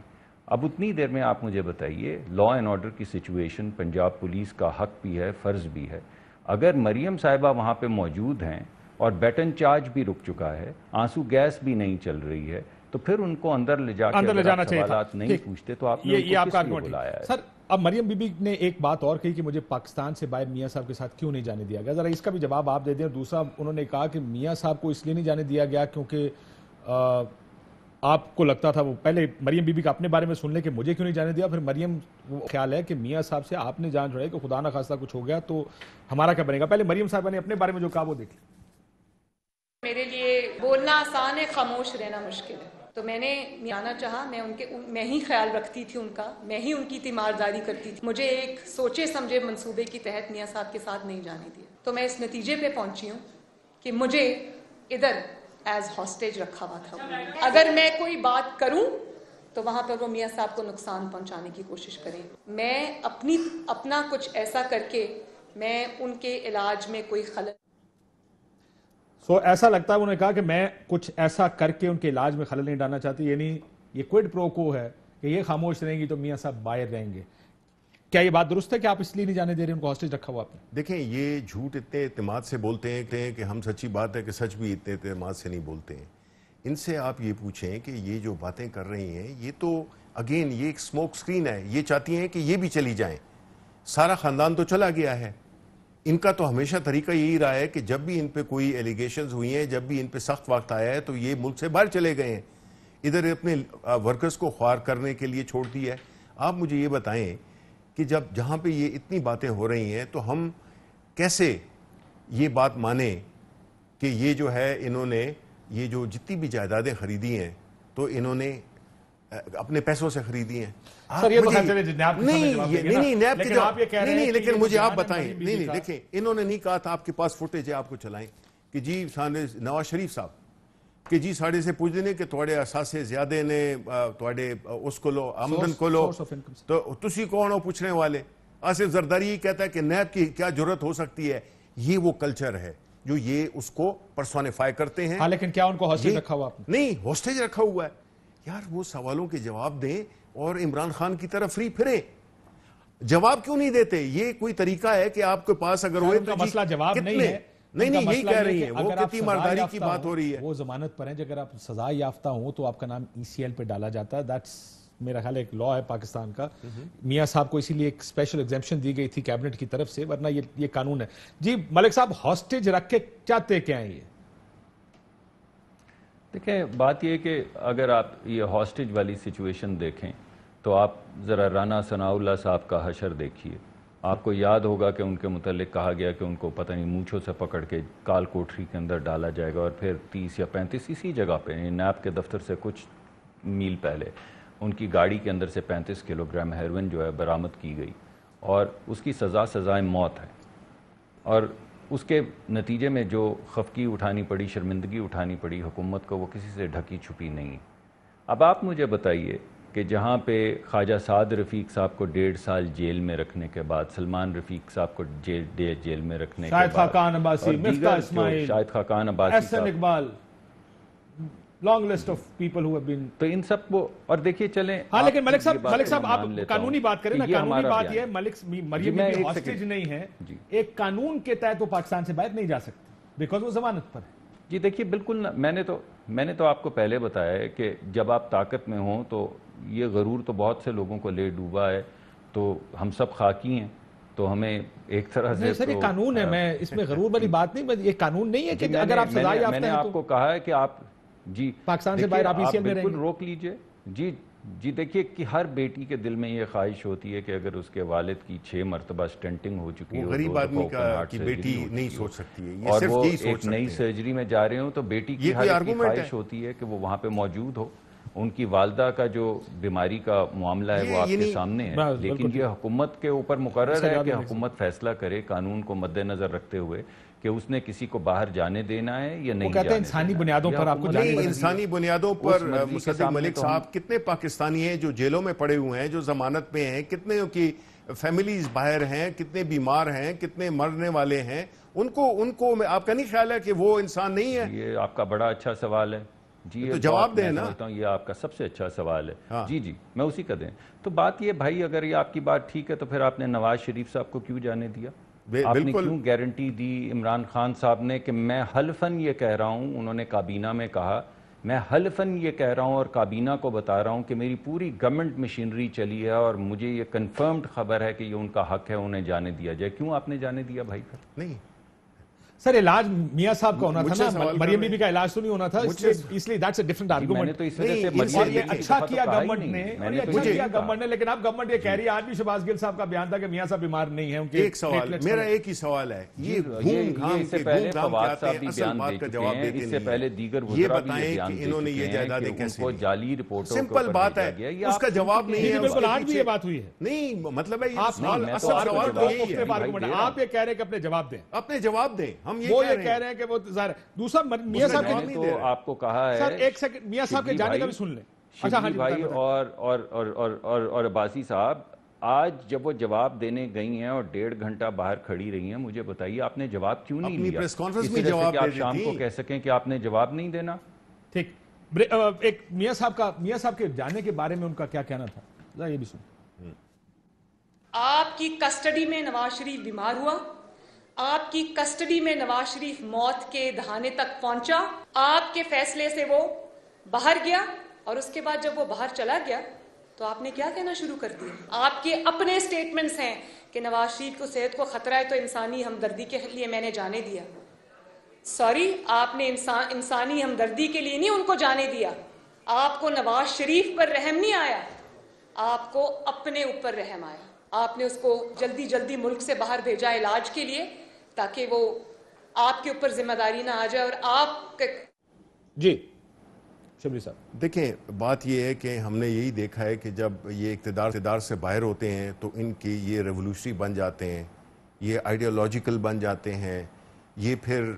[SPEAKER 3] اب اتنی دیر میں آپ مجھے بتائیے، لا اینڈ آرڈر کی سچویشن پنجاب پولیس کا حق بھی ہے، فرض بھی ہے. اگر مریم صاحبہ وہاں پہ موجود ہیں اور بیٹن چارج بھی رک چکا ہے، آنسو گیس بھی نہیں چل رہی ہے، تو پھر ان کو اندر لے جا کے سوالات نہیں پوچھتے تو آپ نے ان کو کس لیے بلایا ہے؟
[SPEAKER 1] سر اب مریم بی بی نے ایک بات اور کہی کہ مجھے پاکستان سے باہر میاں صاحب کے ساتھ کیوں نہیں جانے دیا گیا، ذرا اس کا بھی جواب آپ دے دیں. اور دوسرا انہوں نے کہا کہ میاں صاحب کو اس لیے نہیں جانے دیا گیا کیونکہ آپ کو لگتا تھا، وہ پہلے مریم بی بی کا اپنے بارے میں سن لیں کہ مجھے کیوں نہیں جانے دیا، پھر مریم وہ خیال ہے کہ میاں صاحب سے آپ نے جان چھوڑائی کہ خدا نہ خواستہ کچھ ہو گیا تو ہمارا کیا بنے گا. پہلے مریم صاحبہ نے اپنے بارے میں جو کہا وہ دیکھ لیں.
[SPEAKER 4] میرے لیے بولنا آسان ہے، خاموش رہنا مشکل ہے. تو میں نے آنا چاہا، میں ہی خیال رکھتی تھی ان کا، میں ہی ان کی تیمارداری کرتی تھی. مجھے ایک سوچے سمجھے منصوبے کے تحت میاں صاحب کے ساتھ نہیں جانے دیا. تو میں اس نتیجے پہ پہنچی ہوں کہ مجھے ادھر ایز ہاسٹیج رکھا ہوا تھا. اگر میں کوئی بات کروں تو وہاں پر وہ میاں صاحب کو نقصان پہنچانے کی کوشش کریں. میں اپنا کچھ ایسا کر کے میں ان کے علاج میں کوئی خلل
[SPEAKER 1] ایسا لگتا ہے انہوں نے کہا کہ میں کچھ ایسا کر کے ان کے علاج میں خلل نہیں ڈالنا چاہتی، یعنی یہ کوئڈ پرو کو ہے کہ یہ خاموش رہیں گی تو میاں صاحب باہر رہیں گے. کیا یہ بات درست ہے کہ آپ اس لیے نہیں جانے دے رہے ان کو ہاسٹیج رکھا ہوا آپ نے؟
[SPEAKER 2] دیکھیں یہ جھوٹ اتنے اعتماد سے بولتے ہیں کہ ہم سچی بات ہے کہ سچ بھی اتنے اعتماد سے نہیں بولتے ہیں. ان سے آپ یہ پوچھیں کہ یہ جو باتیں کر رہی ہیں یہ تو اگین یہ ایک سموک سکرین ہے. یہ چاہتی ہیں کہ یہ بھی چلی جائیں. سارا خاندان تو چلا گیا ہے. ان کا تو ہمیشہ طریقہ یہی رہا ہے کہ جب بھی ان پہ کوئی ایلیگیشنز ہوئی ہیں، جب بھی ان پہ سخت وقت آیا ہے تو یہ ملک سے باہر چلے گئے ہیں، ادھر اپنے ورکرز کو خوار کرنے کے لیے چھوڑ دی ہے. آپ مجھے یہ بتائیں کہ جہاں پہ یہ اتنی باتیں ہو رہی ہیں تو ہم کیسے یہ بات مانیں کہ یہ جو ہے انہوں نے یہ جو جتنی بھی جائیدادیں خریدی ہیں تو انہوں نے اپنے پیسوں سے خریدی ہیں. نہیں لیکن مجھے آپ بتائیں، نہیں دیکھیں انہوں نے نہیں کہا تھا، آپ کے پاس فوٹیج ہے آپ کو چلائیں کہ جی نواز شریف صاحب کہ جی ساڑھے سے پوچھ دینے کہ توڑے اثاثے زیادہ نے توڑے اس کو لو آمدن کو لو تو تسی کون ہو پوچھنے والے. آصف زرداری یہ کہتا ہے کہ نیب کی کیا ضرورت ہو سکتی ہے. یہ وہ کلچر ہے جو یہ اس کو پرسونیفائی کرتے ہیں.
[SPEAKER 1] لیکن کیا ان کو ہاسٹیج رکھا ہوا آپ نے؟
[SPEAKER 2] نہیں ہاسٹیج رکھا ہوا ہے. یار وہ سوالوں کے جواب دیں اور عمران خان کی طرف فری پھریں. جواب کیوں نہیں دیتے؟ یہ کوئی طریقہ ہے کہ آپ کے پاس اگر ہوئے تو
[SPEAKER 1] مسئلہ جواب نہیں ہے.
[SPEAKER 2] نہیں یہی کہہ رہی ہیں وہ کتنی مارداری کی بات ہو رہی ہے.
[SPEAKER 1] وہ ضمانت پر ہیں، اگر آپ سزا یافتہ ہوں تو آپ کا نام ECL پہ ڈالا جاتا ہے. دیٹس میرا خیال ایک لا ہے پاکستان کا. میاں صاحب کو اسی لیے ایک اسپیشل ایگزیمپشن دی گئی تھی کیبنٹ کی طرف سے، ورنہ یہ قانون ہے. جی ملک صاحب ہاسٹیج رکھ کے چاہتے کیا ہیں یہ؟
[SPEAKER 3] دیکھیں بات یہ کہ اگر آپ یہ ہاسٹیج والی سچویشن دیکھیں تو آپ ذرا رانا ثناء اللہ صاحب کا حشر دیکھیے. آپ کو یاد ہوگا کہ ان کے متعلق کہا گیا کہ ان کو پتہ نہیں مونچھوں سے پکڑ کے کال کوٹری کے اندر ڈالا جائے گا اور پھر 30 یا 35 اسی جگہ پہ نیب کے دفتر سے کچھ میل پہلے ان کی گاڑی کے اندر سے 35 کلو گرام ہیروئن جو ہے برآمد کی گئی اور اس کی سزائے موت ہے. اور اس کے نتیجے میں جو خفگی اٹھانی پڑی، شرمندگی اٹھانی پڑی حکومت کو، وہ کسی سے ڈھکی چھپی نہیں. اب آپ مجھے بتائیے کہ جہاں پہ خواجہ سعد رفیق صاحب کو 1.5 سال جیل میں رکھنے کے بعد، سلمان رفیق صاحب کو جیل میں رکھنے کے بعد،
[SPEAKER 1] شاہد خاقان عباسی، مفتاح اسماعیل،
[SPEAKER 3] Shahid Khaqan Abbasi,
[SPEAKER 1] Ahsan Iqbal, long list of people who have been.
[SPEAKER 3] تو ان سب کو اور دیکھیے چلیں.
[SPEAKER 1] ہاں لیکن ملک صاحب آپ قانونی بات کریں نا. قانونی بات یہ ہے مریم بی بی ہاسٹیج نہیں ہے, ایک قانون کے تحت وہ پاکستان سے باہر نہیں جا سکتے بیکاز وہ ضمانت پر ہے.
[SPEAKER 3] جی دیکھیے بالکل, میں نے تو آپ کو پہلے بتایا ہے کہ جب آپ طاقت میں ہوں تو یہ غرور تو بہت سے لوگوں کو لے ڈوبا ہے, تو ہم سب خاکی ہیں, تو ہمیں ایک طرح سے
[SPEAKER 1] سر یہ قانون ہے, میں اس میں غرور والی بات نہیں, یہ قانون نہیں ہے کہ اگر آپ سزا یافتہ ہیں.
[SPEAKER 3] میں نے آپ کو کہا ہے کہ آپ جی
[SPEAKER 1] پاکستان سے باہر آپ ECL میں رہیں گے.
[SPEAKER 3] بالکل روک لیجئے. جی دیکھیے کہ ہر بیٹی کے دل میں یہ خواہش ہوتی ہے کہ اگر اس کے والد کی 6 مرتبہ سٹنٹنگ ہو چکی ہو,
[SPEAKER 2] غریب آدمی کی بیٹی نہیں سوچ سکتی ہے,
[SPEAKER 3] اور وہ ایک نئی سرجری میں جا رہے ہوں, تو بیٹی کی ہر ایک کی خواہش ہوتی ہے کہ وہ وہاں پہ موجود ہو. ان کی والدہ کا جو بیماری کا معاملہ ہے وہ آپ کے سامنے ہے, لیکن یہ حکومت کے اوپر مقرر ہے کہ حکومت فیصلہ کرے قانون کو مد نظر رکھتے ہوئے کہ اس نے کسی کو باہر جانے دینا ہے یا نہیں.
[SPEAKER 1] وہ کہتے ہیں انسانی بنیادوں پر آپ کو
[SPEAKER 2] جانے دینا ہے. انسانی بنیادوں پر مصدق ملک صاحب, کتنے پاکستانی ہیں جو جیلوں میں پڑے ہوئے ہیں, جو ضمانت پہ ہیں, کتنے کی فیملیز باہر ہیں, کتنے بیمار ہیں, کتنے مرنے والے ہیں, ان کو آپ کا نہیں خیال ہے کہ وہ انسان نہیں ہے؟
[SPEAKER 3] یہ آپ کا بڑا اچھا سوال ہے. جی
[SPEAKER 2] تو جواب دیں نا.
[SPEAKER 3] یہ آپ کا سب سے اچھا سوال ہے. جی میں اسی کا دیں. تو بات یہ بھائی, اگر یہ آپ کی بات ٹھیک ہے تو پھر آپ نے نواز شریف صاحب کو کیوں جانے دیا؟ آپ نے کیوں گارنٹی دی عمران خان صاحب نے کہ میں حلفاً یہ کہہ رہا ہوں, انہوں نے کابینہ میں کہا, میں حلفاً یہ کہہ رہا ہوں اور کابینہ کو بتا رہا ہوں کہ میری پوری گورنمنٹ مشینری چلی ہے اور مجھے یہ کنفرمڈ خبر ہے کہ یہ ان کا حق ہے, انہیں جانے دیا جائے. کیوں آپ نے جانے دیا بھائی؟ پھر
[SPEAKER 2] نہیں
[SPEAKER 1] سر, علاج میاں صاحب کا ہونا تھا نا, مریم بی بی کا علاج تو نہیں ہونا تھا, اس لیے that's a different argument. اور یہ اچھا کیا گورنمنٹ نے, لیکن اب گورنمنٹ یہ کہہ رہی ہے, آج بھی شہباز گل صاحب کا بیان تھا کہ میاں صاحب بیمار نہیں ہیں.
[SPEAKER 2] ایک سوال, میرا ایک ہی سوال ہے, یہ گھوم گھام کے فواد صاحب بھی بیان دے چکے ہیں, اس سے پہلے دیگر وزراء بھی بیان دے چکے ہیں کہ ان کو جعلی رپورٹوں سمپل بات ہے, اس کا جواب نہیں ہے.
[SPEAKER 1] بالکل آج بھی یہ بات ہوئی ہے.
[SPEAKER 2] نہیں مطلب ہے
[SPEAKER 1] آپ یہ کہہ رہے ہیں کہ اپنے جواب دیں,
[SPEAKER 2] اپنے جواب دیں. ہم
[SPEAKER 1] یہ کہہ رہے ہیں کہ وہ ظاہر ہے. دوسرا میاں صاحب
[SPEAKER 3] نے تو آپ کو کہا ہے,
[SPEAKER 1] سر ایک سیکنڈ میاں صاحب کے جانے کا بھی سن لیں.
[SPEAKER 3] شبلی بھائی اور عباسی صاحب, آج جب وہ جواب دینے گئی ہیں اور 1.5 گھنٹہ باہر کھڑی رہی ہیں, مجھے بتائیے آپ نے جواب کیوں نہیں لیا؟
[SPEAKER 2] پریس کانفرنس میں جواب
[SPEAKER 3] کہ آپ شام کو کہہ سکیں کہ آپ نے جواب نہیں دینا.
[SPEAKER 1] ٹھیک, ایک میاں صاحب کے جانے کے بارے میں ان کا کیا کہنا تھا, یہ بھی سن.
[SPEAKER 4] آپ کی کسٹڈی میں نواز شریف بیمار ہوا, آپ کی کسٹڈی میں نواز شریف موت کے دہانے تک پہنچا, آپ کے فیصلے سے وہ باہر گیا, اور اس کے بعد جب وہ باہر چلا گیا تو آپ نے کیا کہنا شروع کر دیا؟ آپ کے اپنے سٹیٹمنٹس ہیں کہ نواز شریف کو صحت کو خطرہ ہے تو انسانی ہمدردی کے لیے میں نے جانے دیا. سوری, آپ نے انسانی ہمدردی کے لیے نہیں ان کو جانے دیا, آپ کو نواز شریف پر رحم نہیں آیا, آپ کو اپنے اوپر رحم آیا. آپ نے اس کو جلدی ملک سے باہر بھیجا علاج کے لیے تاکہ وہ آپ کے اوپر ذمہ داری نہ آ جائے. اور آپ
[SPEAKER 1] جی شبلی صاحب
[SPEAKER 2] دیکھیں, بات یہ ہے کہ ہم نے یہی دیکھا ہے کہ جب یہ اقتدار سے باہر ہوتے ہیں تو ان کی یہ ریولوشنری بن جاتے ہیں, یہ آئیڈیالوجیکل بن جاتے ہیں, یہ پھر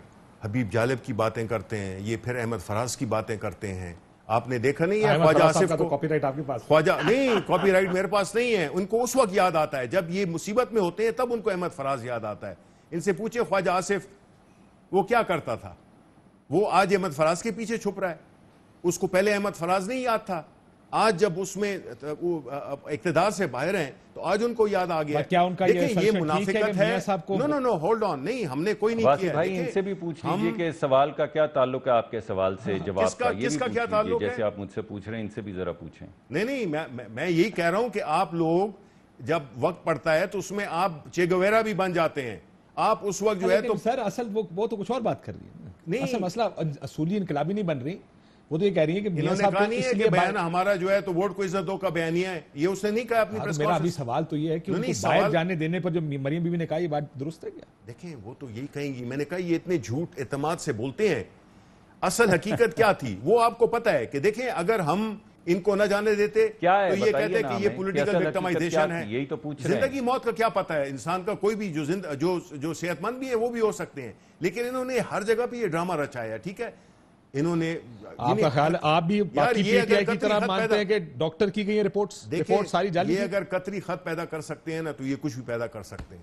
[SPEAKER 2] حبیب جالب کی باتیں کرتے ہیں, یہ پھر احمد فراز کی باتیں کرتے ہیں. آپ نے دیکھا نہیں ہے خواجہ آصف کو,
[SPEAKER 1] کاپی رائٹ آپ کے پاس
[SPEAKER 2] خواجہ نہیں, کاپی رائٹ میرے پاس نہیں ہے. ان کو اس وقت یاد آتا ہے جب یہ مصیبت میں ہوتے ہیں, تب ان کو احمد فراز یاد آتا ہے. ان سے پوچھے خواجہ آصف وہ کیا کرتا تھا, وہ آج احمد فراز کے پیچھے چھپ رہا ہے. اس کو پہلے احمد فراز نہیں یاد تھا, آج جب اس میں اقتدار سے باہر ہیں تو آج ان کو یاد آ گیا.
[SPEAKER 1] دیکھیں
[SPEAKER 2] یہ منافقت ہے. نو ہولڈ آن, نہیں ہم نے کوئی نہیں کیا.
[SPEAKER 3] بھائی ان سے بھی پوچھ لیجئے کہ سوال کا کیا تعلق ہے آپ کے سوال سے جواب کا,
[SPEAKER 2] کس کا کیا تعلق ہے,
[SPEAKER 3] جیسے آپ مجھ سے پوچھ رہے ہیں ان سے بھی ذرا پوچھیں.
[SPEAKER 2] نہیں میں یہی کہہ رہا ہوں کہ آپ لوگ جب وقت پڑتا ہے تو اس میں آپ چے گویرا بھی بن جاتے ہیں. آپ اس وقت جو ہے تو
[SPEAKER 1] سر اصل وہ تو کچھ اور بات کر رہی ہے, اصل مسئلہ اصولی انقلابی نہیں بن رہی. وہ تو یہ کہہ رہی ہے کہ
[SPEAKER 2] انہوں نے کہا نہیں ہے کہ بیان ہمارا جو ہے تو ووٹ کو عزت دو کا بیانیہ ہے, یہ اس نے نہیں کہا اپنی پریس کانفرنس.
[SPEAKER 1] میرا ابھی سوال تو یہ ہے کہ ان کو باہر جانے دینے پر جو مریم بی بی نے کہا یہ بات درست ہے کیا؟
[SPEAKER 2] دیکھیں وہ تو یہی کہیں گی, میں نے کہا یہ اتنے جھوٹ اعتماد سے بولتے ہیں. اصل حقیقت کیا تھی وہ آپ کو پتہ ہے کہ دیکھیں اگر ہم ان کو نہ جانے دیتے تو یہ کہتے کہ یہ پولیٹیکل وکٹمائزیشن ہے.
[SPEAKER 3] یہی تو پوچھ
[SPEAKER 2] زندگی موت کا کیا پتہ ہے انسان کا, کوئی بھی جو صحت مند بھی ہے وہ بھی ہو سکتے ہیں, لیکن انہوں نے ہر جگہ پہ یہ ڈرامہ رچایا. ٹھیک ہے, انہوں نے
[SPEAKER 1] آپ کا خیال آپ بھی باقی پی ٹی آئی کی طرح مانتے ہیں کہ ڈاکٹر کی گئی رپورٹ ساری جعلی.
[SPEAKER 2] یہ اگر قطری خط پیدا کر سکتے ہیں نا تو یہ کچھ بھی پیدا کر سکتے ہیں.